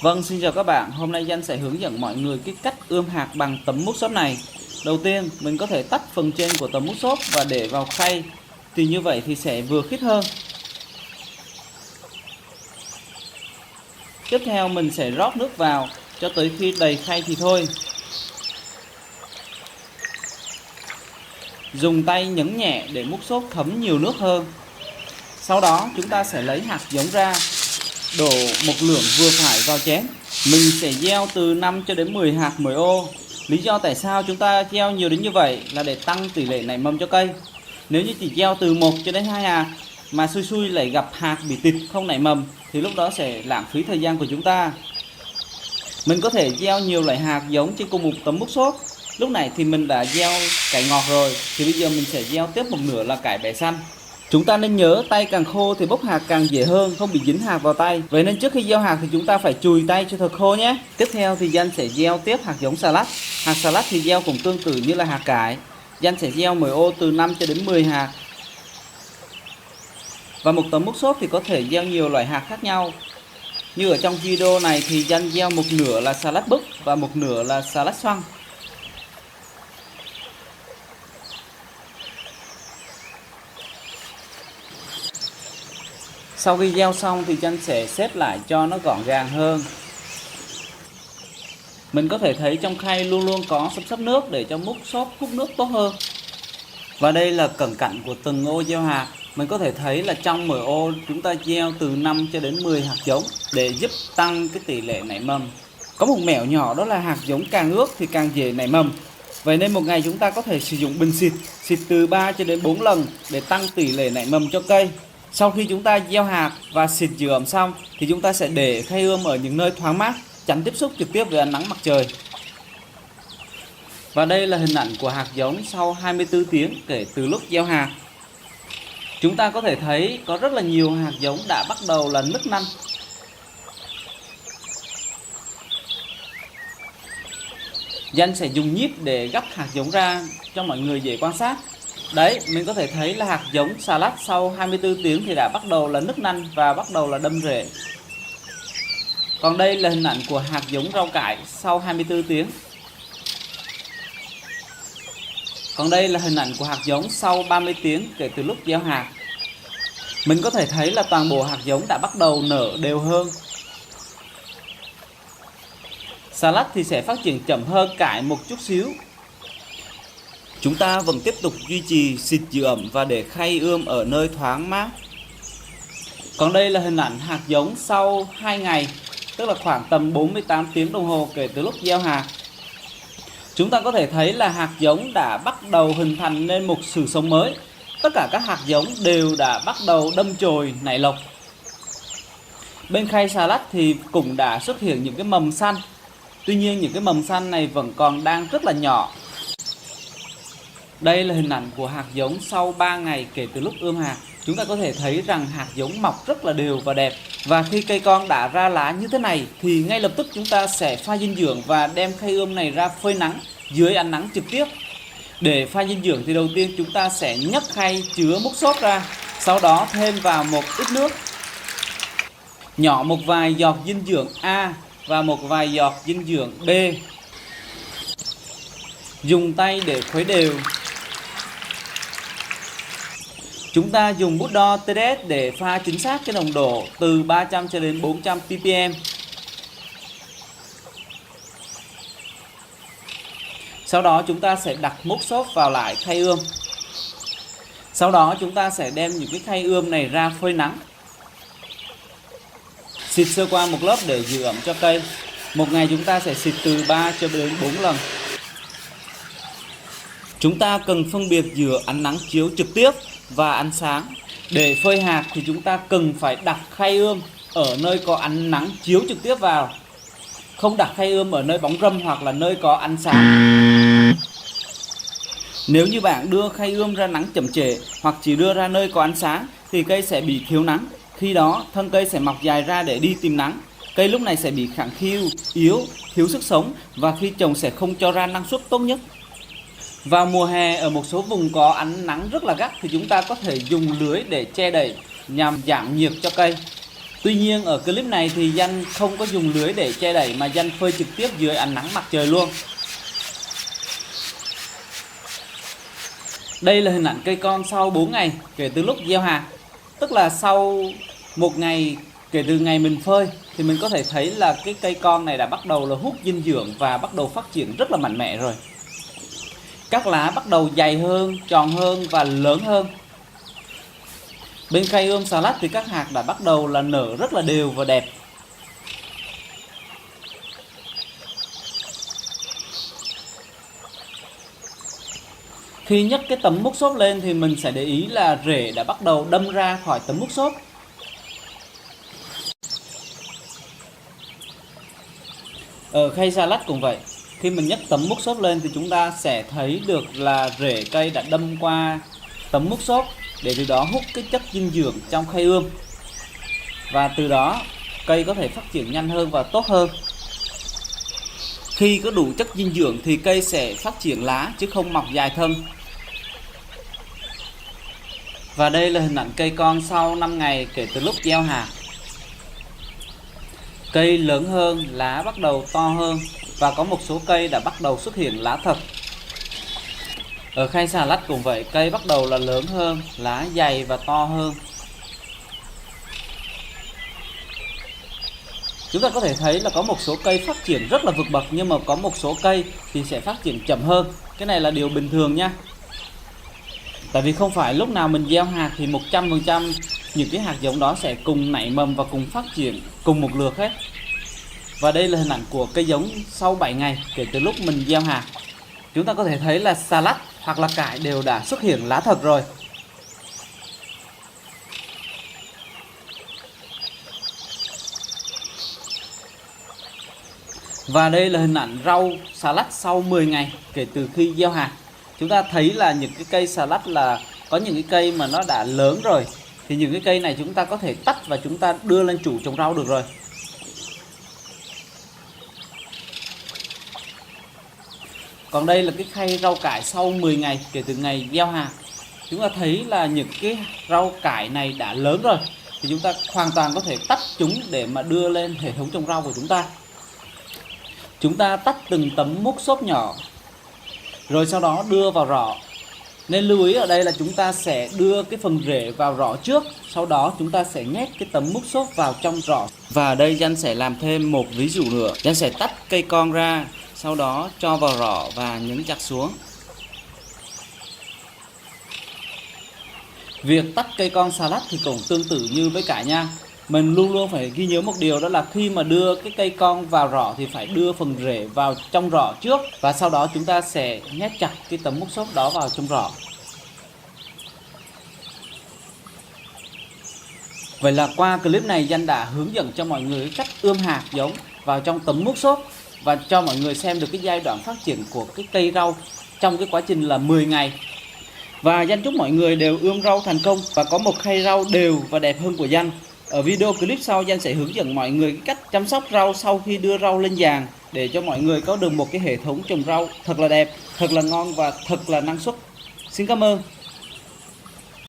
Vâng, xin chào các bạn. Hôm nay Danh sẽ hướng dẫn mọi người cái cách ươm hạt bằng tấm mút xốp này. Đầu tiên, mình có thể tách phần trên của tấm mút xốp và để vào khay. Thì như vậy thì sẽ vừa khít hơn. Tiếp theo mình sẽ rót nước vào cho tới khi đầy khay thì thôi. Dùng tay nhấn nhẹ để mút xốp thấm nhiều nước hơn. Sau đó chúng ta sẽ lấy hạt giống ra, đổ một lượng vừa phải vào chén. Mình sẽ gieo từ 5 cho đến 10 hạt mỗi ô. Lý do tại sao chúng ta gieo nhiều đến như vậy là để tăng tỷ lệ nảy mầm cho cây. Nếu như chỉ gieo từ 1 cho đến 2 hạt mà xui xui lại gặp hạt bị tịt không nảy mầm thì lúc đó sẽ lãng phí thời gian của chúng ta. Mình có thể gieo nhiều loại hạt giống trên cùng một tấm mút xốp. Lúc này thì mình đã gieo cải ngọt rồi, thì bây giờ mình sẽ gieo tiếp một nửa là cải bẹ xanh. Chúng ta nên nhớ tay càng khô thì bóc hạt càng dễ hơn, không bị dính hạt vào tay. Vậy nên trước khi gieo hạt thì chúng ta phải chùi tay cho thật khô nhé. Tiếp theo thì Danh sẽ gieo tiếp hạt giống xà lách. Hạt xà lách thì gieo cũng tương tự như là hạt cải. Danh sẽ gieo mỗi ô từ 5 cho đến 10 hạt. Và một tấm mút xốp thì có thể gieo nhiều loại hạt khác nhau. Như ở trong video này thì Danh gieo một nửa là xà lách Búp và một nửa là xà lách xoăn. Sau khi gieo xong thì Danh sẽ xếp lại cho nó gọn gàng hơn. Mình có thể thấy trong khay luôn luôn có xấp nước để cho mút xốp hút nước tốt hơn. Và đây là cận cảnh của từng ô gieo hạt. Mình có thể thấy là trong mỗi ô chúng ta gieo từ 5 cho đến 10 hạt giống để giúp tăng cái tỷ lệ nảy mầm. Có một mẹo nhỏ đó là hạt giống càng ướt thì càng dễ nảy mầm. Vậy nên một ngày chúng ta có thể sử dụng bình xịt từ 3 cho đến 4 lần để tăng tỷ lệ nảy mầm cho cây. Sau khi chúng ta gieo hạt và xịt giữ ẩm xong thì chúng ta sẽ để khay ươm ở những nơi thoáng mát, tránh tiếp xúc trực tiếp với ánh nắng mặt trời. Và đây là hình ảnh của hạt giống sau 24 tiếng kể từ lúc gieo hạt. Chúng ta có thể thấy có rất là nhiều hạt giống đã bắt đầu là nứt nanh. Danh sẽ dùng nhíp để gấp hạt giống ra cho mọi người dễ quan sát. Đấy, mình có thể thấy là hạt giống xà lách sau 24 tiếng thì đã bắt đầu là nứt nanh và bắt đầu là đâm rễ. Còn đây là hình ảnh của hạt giống rau cải sau 24 tiếng. Còn đây là hình ảnh của hạt giống sau 30 tiếng kể từ lúc gieo hạt. Mình có thể thấy là toàn bộ hạt giống đã bắt đầu nở đều hơn. Xà lách thì sẽ phát triển chậm hơn cải một chút xíu. Chúng ta vẫn tiếp tục duy trì xịt giữ ẩm và để khay ươm ở nơi thoáng mát. Còn đây là hình ảnh hạt giống sau 2 ngày, tức là khoảng tầm 48 tiếng đồng hồ kể từ lúc gieo hạt. Chúng ta có thể thấy là hạt giống đã bắt đầu hình thành nên một sự sống mới. Tất cả các hạt giống đều đã bắt đầu đâm chồi nảy lộc. Bên khay xà lách thì cũng đã xuất hiện những cái mầm xanh. Tuy nhiên những cái mầm xanh này vẫn còn đang rất là nhỏ. Đây là hình ảnh của hạt giống sau 3 ngày kể từ lúc ươm hạt. Chúng ta có thể thấy rằng hạt giống mọc rất là đều và đẹp. Và khi cây con đã ra lá như thế này thì ngay lập tức chúng ta sẽ pha dinh dưỡng và đem khay ươm này ra phơi nắng dưới ánh nắng trực tiếp. Để pha dinh dưỡng thì đầu tiên chúng ta sẽ nhấc khay chứa mút xốp ra, sau đó thêm vào một ít nước, nhỏ một vài giọt dinh dưỡng A và một vài giọt dinh dưỡng B. Dùng tay để khuấy đều. Chúng ta dùng bút đo TDS để pha chính xác cái nồng độ từ 300 cho đến 400 ppm. Sau đó chúng ta sẽ đặt mút xốp vào lại khay ươm. Sau đó chúng ta sẽ đem những cái khay ươm này ra phơi nắng. Xịt sơ qua một lớp để giữ ẩm cho cây. Một ngày chúng ta sẽ xịt từ 3 cho đến 4 lần. Chúng ta cần phân biệt giữa ánh nắng chiếu trực tiếp và ánh sáng. Để phơi hạt thì chúng ta cần phải đặt khay ươm ở nơi có ánh nắng chiếu trực tiếp vào. Không đặt khay ươm ở nơi bóng râm hoặc là nơi có ánh sáng. Nếu như bạn đưa khay ươm ra nắng chậm trễ hoặc chỉ đưa ra nơi có ánh sáng thì cây sẽ bị thiếu nắng. Khi đó thân cây sẽ mọc dài ra để đi tìm nắng. Cây lúc này sẽ bị khẳng khiu, yếu, thiếu sức sống và khi trồng sẽ không cho ra năng suất tốt nhất. Vào mùa hè ở một số vùng có ánh nắng rất là gắt thì chúng ta có thể dùng lưới để che đậy nhằm giảm nhiệt cho cây. Tuy nhiên ở clip này thì Danh không có dùng lưới để che đậy mà Danh phơi trực tiếp dưới ánh nắng mặt trời luôn. Đây là hình ảnh cây con sau 4 ngày kể từ lúc gieo hạt. Tức là sau 1 ngày kể từ ngày mình phơi thì mình có thể thấy là cái cây con này đã bắt đầu là hút dinh dưỡng và bắt đầu phát triển rất là mạnh mẽ rồi. Các lá bắt đầu dày hơn, tròn hơn và lớn hơn. Bên cây ươm xà lách thì các hạt đã bắt đầu là nở rất là đều và đẹp. Khi nhấc cái tấm mút xốp lên thì mình sẽ để ý là rễ đã bắt đầu đâm ra khỏi tấm mút xốp. Ở khay xà lách cũng vậy. Khi mình nhấc tấm mút xốp lên thì chúng ta sẽ thấy được là rễ cây đã đâm qua tấm mút xốp để từ đó hút cái chất dinh dưỡng trong khay ươm. Và từ đó cây có thể phát triển nhanh hơn và tốt hơn. Khi có đủ chất dinh dưỡng thì cây sẽ phát triển lá chứ không mọc dài thân. Và đây là hình ảnh cây con sau 5 ngày kể từ lúc gieo hạt. Cây lớn hơn, lá bắt đầu to hơn và có một số cây đã bắt đầu xuất hiện lá thật. Ở khay xà lách cũng vậy, cây bắt đầu là lớn hơn, lá dày và to hơn. Chúng ta có thể thấy là có một số cây phát triển rất là vượt bậc, nhưng mà có một số cây thì sẽ phát triển chậm hơn. Cái này là điều bình thường nha. Tại vì không phải lúc nào mình gieo hạt thì 100% những cái hạt giống đó sẽ cùng nảy mầm và cùng phát triển cùng một lượt hết. Và đây là hình ảnh của cây giống sau 7 ngày kể từ lúc mình gieo hạt. Chúng ta có thể thấy là xà lách hoặc là cải đều đã xuất hiện lá thật rồi. Và đây là hình ảnh rau xà lách sau 10 ngày kể từ khi gieo hạt. Chúng ta thấy là những cái cây xà lách là có những cái cây mà nó đã lớn rồi. Thì những cái cây này chúng ta có thể tách và chúng ta đưa lên chủ trồng rau được rồi. Còn đây là cái khay rau cải sau 10 ngày kể từ ngày gieo hạt. Chúng ta thấy là những cái rau cải này đã lớn rồi. Thì chúng ta hoàn toàn có thể tách chúng để mà đưa lên hệ thống trồng rau của chúng ta. Chúng ta tách từng tấm mút xốp nhỏ, rồi sau đó đưa vào rọ. Nên lưu ý ở đây là chúng ta sẽ đưa cái phần rễ vào rọ trước, sau đó chúng ta sẽ nhét cái tấm mút xốp vào trong rọ. Và ở đây Danh sẽ làm thêm một ví dụ nữa. Danh sẽ tách cây con ra, sau đó cho vào rọ và nhấn chặt xuống. Việc tách cây con xà lách thì cũng tương tự như với cải nha. Mình luôn luôn phải ghi nhớ một điều, đó là khi mà đưa cái cây con vào rọ thì phải đưa phần rễ vào trong rọ trước. Và sau đó chúng ta sẽ nhét chặt cái tấm mút xốp đó vào trong rọ. Vậy là qua clip này Danh đã hướng dẫn cho mọi người cách ươm hạt giống vào trong tấm mút xốp và cho mọi người xem được cái giai đoạn phát triển của cái cây rau trong cái quá trình là 10 ngày. Và Danh chúc mọi người đều ươm rau thành công và có một khay rau đều và đẹp hơn của Danh. Ở video clip sau Danh sẽ hướng dẫn mọi người cách chăm sóc rau sau khi đưa rau lên giàn để cho mọi người có được một cái hệ thống trồng rau thật là đẹp, thật là ngon và thật là năng suất. Xin cảm ơn.